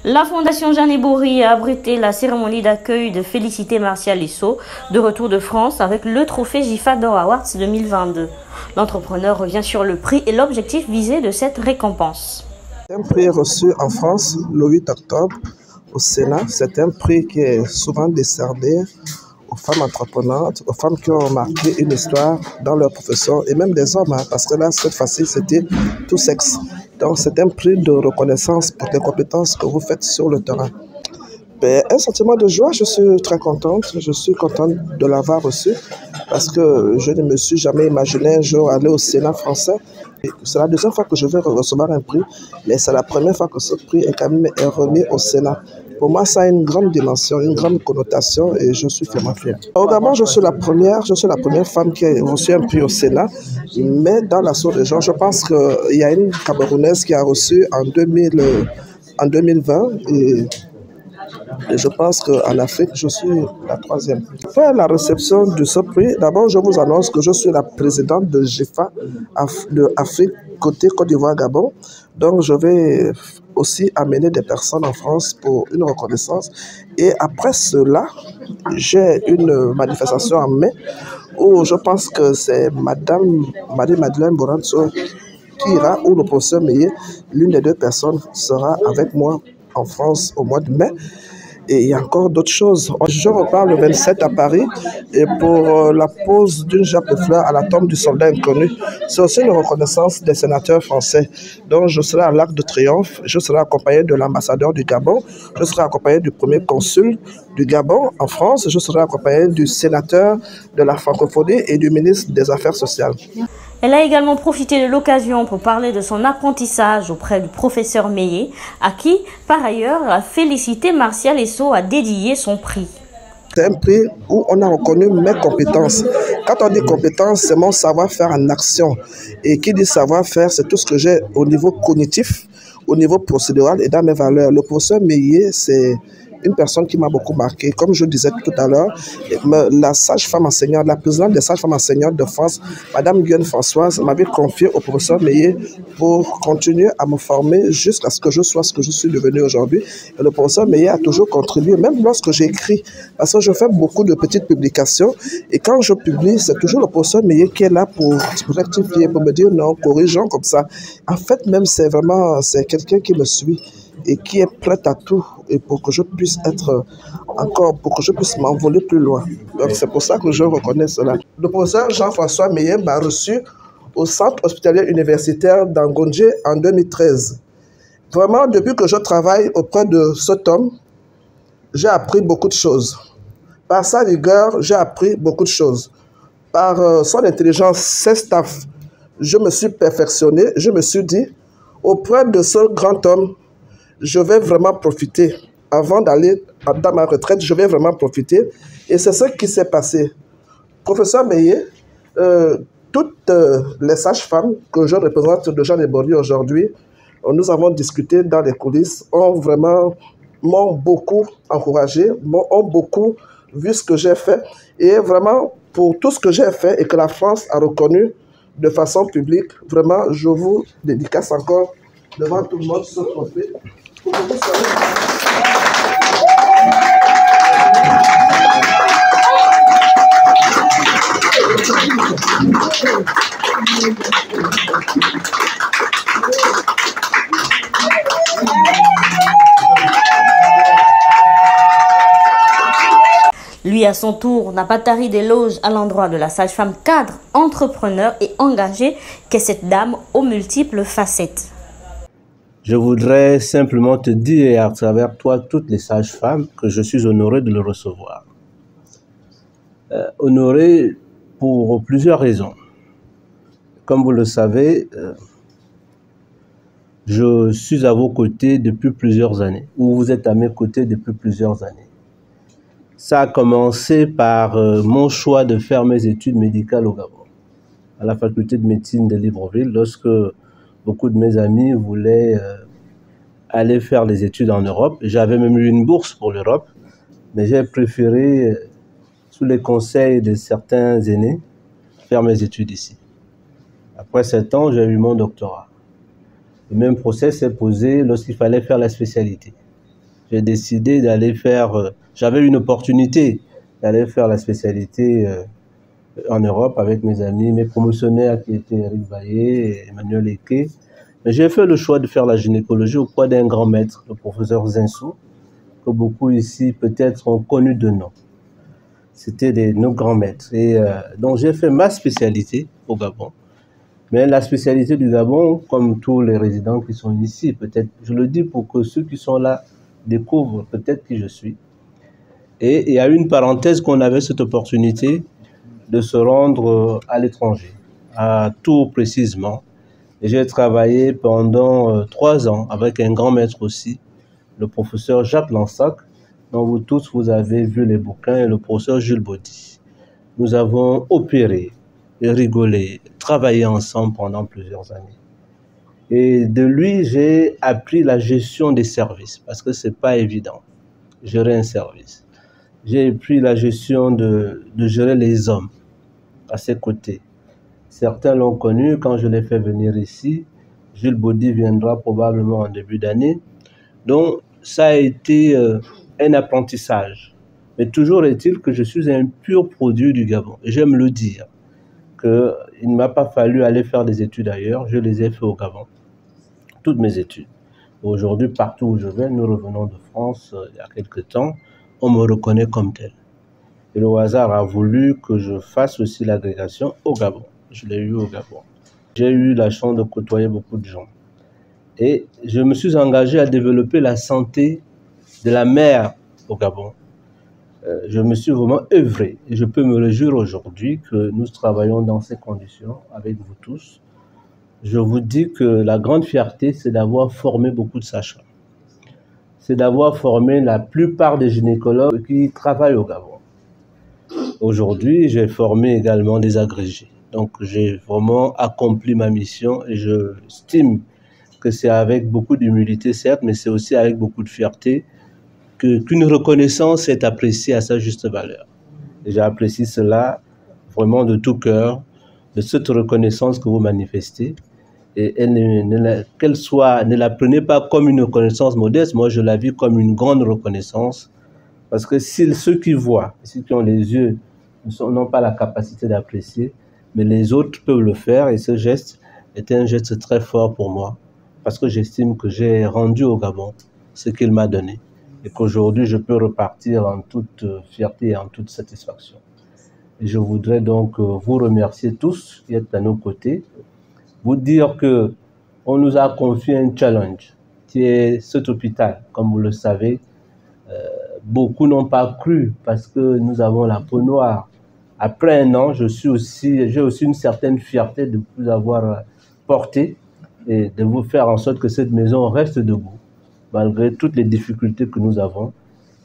La Fondation Jeanne Bourri a abrité la cérémonie d'accueil de Félicité Martial Esso, de retour de France avec le trophée GIFA d'Or Awards 2022. L'entrepreneur revient sur le prix et l'objectif visé de cette récompense. C'est un prix reçu en France le 8 octobre au Sénat. C'est un prix qui est souvent décerné aux femmes entreprenantes, aux femmes qui ont marqué une histoire dans leur profession et même des hommes, parce que là, cette fois-ci, c'était tout sexe. Donc, c'est un prix de reconnaissance pour les compétences que vous faites sur le terrain. Un sentiment de joie, je suis très contente. Je suis contente de l'avoir reçu parce que je ne me suis jamais imaginé un jour aller au Sénat français. C'est la deuxième fois que je vais recevoir un prix, mais c'est la première fois que ce prix est quand même remis au Sénat. Pour moi, ça a une grande dimension, une grande connotation et je suis vraiment fier. Au Gabon, je suis la première femme qui a reçu un prix au Sénat, mais dans la sous-région, je pense qu'il y a une Camerounaise qui a reçu en 2020 et je pense qu'en Afrique, je suis la troisième. Après la réception de ce prix, d'abord, je vous annonce que je suis la présidente de GIFA de Afrique côté Côte d'Ivoire-Gabon. Donc, je vais aussi amener des personnes en France pour une reconnaissance. Et après cela, j'ai une manifestation en mai où je pense que c'est Madame Marie-Madeleine Boranso qui ira, ou le professeur Meillet, l'une des deux personnes sera avec moi en France au mois de mai. Et il y a encore d'autres choses. Je repars le 27 à Paris et pour la pose d'une jappe de fleurs à la tombe du soldat inconnu. C'est aussi une reconnaissance des sénateurs français. Donc je serai à l'Arc de Triomphe, je serai accompagné de l'ambassadeur du Gabon, je serai accompagné du premier consul du Gabon en France, je serai accompagné du sénateur de la francophonie et du ministre des Affaires sociales. Elle a également profité de l'occasion pour parler de son apprentissage auprès du professeur Meillet, à qui, par ailleurs, Félicité Martial Esso a dédié son prix. C'est un prix où on a reconnu mes compétences. Quand on dit compétences, c'est mon savoir-faire en action. Et qui dit savoir-faire, c'est tout ce que j'ai au niveau cognitif, au niveau procédural et dans mes valeurs. Le professeur Meillet, c'est une personne qui m'a beaucoup marqué. Comme je disais tout à l'heure, la sage-femme enseignante, la présidente des sages-femmes enseignantes de France, Madame Guyenne Françoise, m'avait confié au professeur Meillet pour continuer à me former jusqu'à ce que je sois ce que je suis devenu aujourd'hui. Et le professeur Meillet a toujours contribué, même lorsque j'écris, parce que je fais beaucoup de petites publications. Et quand je publie, c'est toujours le professeur Meillet qui est là pour rectifier, pour me dire non, corrigeons comme ça. En fait, même, c'est quelqu'un qui me suit et qui est prêt à tout et pour que je puisse pour que je puisse m'envoler plus loin. Donc c'est pour ça que je reconnais cela. Le professeur Jean-François Meillet m'a reçu au centre hospitalier universitaire d'Angondje en 2013. Vraiment, depuis que je travaille auprès de cet homme, j'ai appris beaucoup de choses. Par sa rigueur, j'ai appris beaucoup de choses. Par son intelligence, ses staffs, je me suis perfectionné. Je me suis dit, auprès de ce grand homme, je vais vraiment profiter. Avant d'aller dans ma retraite, je vais vraiment profiter. Et c'est ce qui s'est passé. Professeur Meillet, toutes les sages-femmes que je représente de Jeanne Bourri aujourd'hui, nous avons discuté dans les coulisses, m'ont beaucoup encouragé, ont beaucoup vu ce que j'ai fait. Et vraiment, pour tout ce que j'ai fait et que la France a reconnu de façon publique, vraiment, je vous dédicace encore devant tout le monde ce trophée. Lui, à son tour, n'a pas tari d'éloges à l'endroit de la sage-femme cadre, entrepreneur et engagée qu'est cette dame aux multiples facettes. Je voudrais simplement te dire à travers toi, toutes les sages-femmes, que je suis honoré de le recevoir. Honoré pour plusieurs raisons. Comme vous le savez, je suis à vos côtés depuis plusieurs années, ou vous êtes à mes côtés depuis plusieurs années. Ça a commencé par mon choix de faire mes études médicales au Gabon, à la faculté de médecine de Libreville, lorsque beaucoup de mes amis voulaient aller faire les études en Europe. J'avais même eu une bourse pour l'Europe, mais j'ai préféré, sous les conseils de certains aînés, faire mes études ici. Après 7 ans, j'ai eu mon doctorat. Le même procès s'est posé lorsqu'il fallait faire la spécialité. j'ai décidé d'aller faire... j'avais une opportunité d'aller faire la spécialité en Europe avec mes amis, mes promotionnaires qui étaient Eric Baillet et Emmanuel Eke. Mais j'ai fait le choix de faire la gynécologie auprès d'un grand maître, le professeur Zinsou, que beaucoup ici peut-être ont connu de nom. C'était nos grands maîtres. Et donc j'ai fait ma spécialité au Gabon. Mais la spécialité du Gabon, comme tous les résidents qui sont ici, peut-être, je le dis pour que ceux qui sont là découvrent peut-être qui je suis. Et il y a eu une parenthèse qu'on avait cette opportunité de se rendre à l'étranger, à Tours précisément. Et j'ai travaillé pendant 3 ans avec un grand maître aussi, le professeur Jacques Lansac, dont vous tous vous avez vu les bouquins, et le professeur Jules Baudy. Nous avons opéré, rigolé, travaillé ensemble pendant plusieurs années. Et de lui, j'ai appris la gestion des services, parce que c'est pas évident, gérer un service. J'ai appris la gestion de gérer les hommes à ses côtés. Certains l'ont connu quand je l'ai fait venir ici. Jules Baudy viendra probablement en début d'année. Donc, ça a été un apprentissage. Mais toujours est-il que je suis un pur produit du Gabon. Et j'aime le dire, qu'il ne m'a pas fallu aller faire des études ailleurs. Je les ai fait au Gabon. Toutes mes études. Aujourd'hui, partout où je vais, nous revenons de France il y a quelques temps, on me reconnaît comme tel. Et le hasard a voulu que je fasse aussi l'agrégation au Gabon. Je l'ai eu au Gabon. J'ai eu la chance de côtoyer beaucoup de gens. Et je me suis engagé à développer la santé de la mère au Gabon. Je me suis vraiment œuvré. Et je peux me réjouir aujourd'hui que nous travaillons dans ces conditions avec vous tous. Je vous dis que la grande fierté, c'est d'avoir formé beaucoup de sages-femmes. C'est d'avoir formé la plupart des gynécologues qui travaillent au Gabon. Aujourd'hui, j'ai formé également des agrégés. Donc, j'ai vraiment accompli ma mission et je estime que c'est avec beaucoup d'humilité, certes, mais c'est aussi avec beaucoup de fierté qu'une reconnaissance est appréciée à sa juste valeur. Et j'apprécie cela vraiment de tout cœur, de cette reconnaissance que vous manifestez. Et ne la prenez pas comme une reconnaissance modeste, moi je la vis comme une grande reconnaissance, parce que si ceux qui voient, ceux qui ont les yeux, n'ont pas la capacité d'apprécier, mais les autres peuvent le faire, et ce geste est un geste très fort pour moi, parce que j'estime que j'ai rendu au Gabon ce qu'il m'a donné, et qu'aujourd'hui je peux repartir en toute fierté et en toute satisfaction. Et je voudrais donc vous remercier tous qui êtes à nos côtés, vous dire que on nous a confié un challenge, qui est cet hôpital. Comme vous le savez, beaucoup n'ont pas cru parce que nous avons la peau noire. Après un an, j'ai aussi une certaine fierté de vous avoir porté et de vous faire en sorte que cette maison reste debout, malgré toutes les difficultés que nous avons.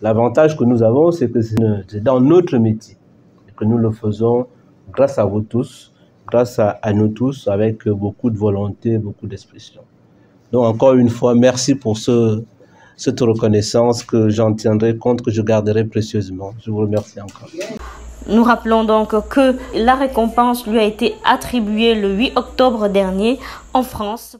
L'avantage que nous avons, c'est que c'est dans notre métier et que nous le faisons grâce à vous tous, grâce à nous tous, avec beaucoup de volonté, beaucoup d'expression. Donc encore une fois, merci pour cette reconnaissance que j'en tiendrai compte, que je garderai précieusement. Je vous remercie encore. Nous rappelons donc que la récompense lui a été attribuée le 8 octobre dernier en France.